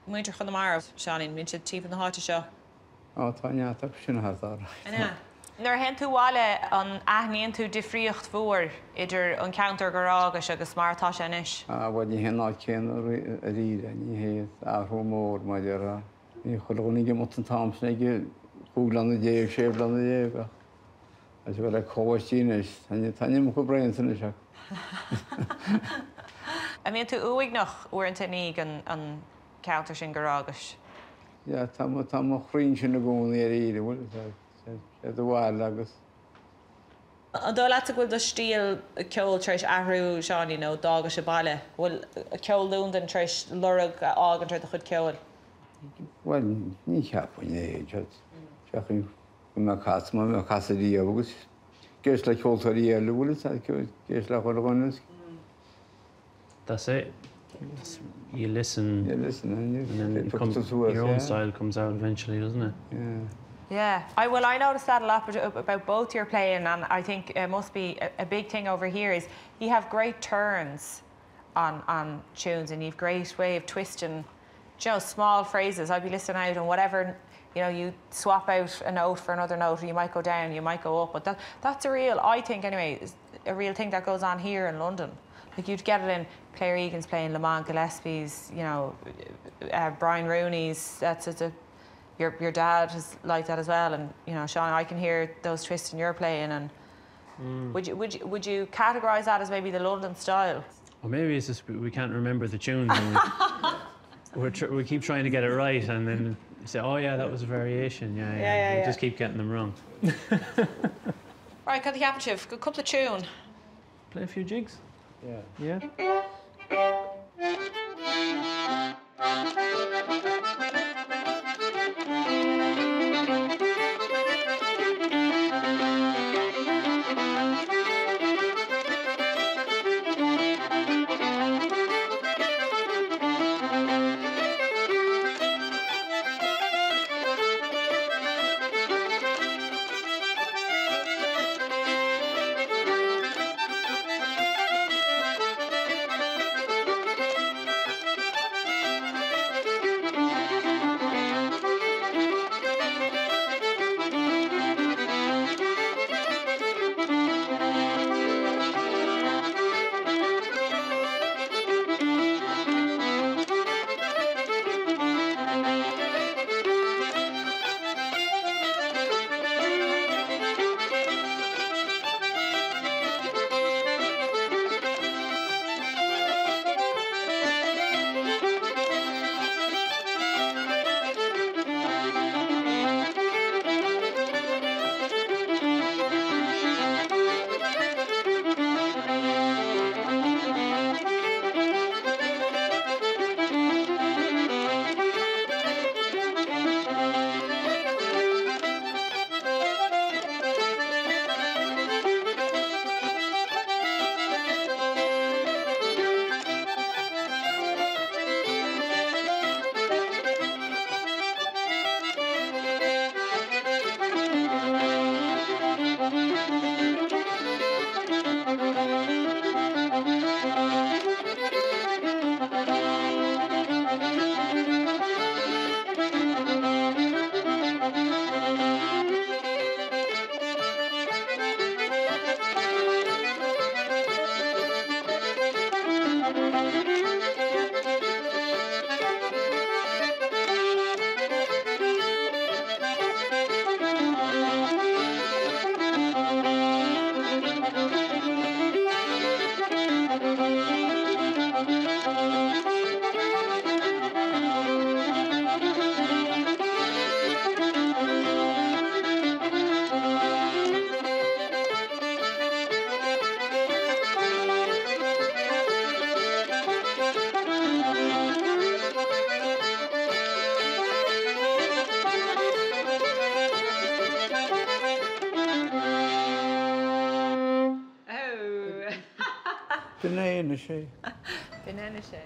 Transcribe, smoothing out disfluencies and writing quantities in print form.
Muintir chun mar Seáinín, mín siad típ na háte seo. Táine sin hartar. Nuair hen tú bháile an aithníonn tú difríocht mhór idir an counter gorágus agus martá sé inis. Bhil ní hen céan a ríre ní héad athú mór maidir ní chuúnig mu an tamsna ige cúglan na déobh séblan na déobh. As bhfuil le cóhaistíis taine chu breansanna seach. A míonn tú uig nach uaireanta ní an counter sin gorágus. Ja, tá chrín sin na gcónaí ar íre bhfuil do bháil agus. An dó leat bhfuil do stíl ceol treis ahrú Seáinín nó dága se baile, bhfuil ceol Londain treis lurug ágan treis a chud ceol? Well, ní ceappain é, teachn me chasaí agus. Géis le ceoltarí eile bhfuil géis le chuil That's it. You listen. And then your own style comes out eventually, doesn't it? Yeah. I noticed that a lot about both your playing, and I think it must be a big thing over here is you have great turns on tunes, and you've great way of twisting, small phrases. I'd be listening out and whatever, you swap out a note for another note, or you might go down, you might go up, but that's I think anyway, a real thing that goes on here in London. Like you'd get it in Clare Egan's playing Lamont Gillespie's, Brian Rooney's. Your dad is like that as well, and Sean, I can hear those twists in your playing. And would you categorise that as maybe the London style? Or maybe it's just we can't remember the tunes. And we keep trying to get it right, and then say, oh yeah, that was a variation. Yeah. We just keep getting them wrong. Right, cut the captive. Good couple of tune. Play a few jigs. Yeah. Banana sé. Banana sé,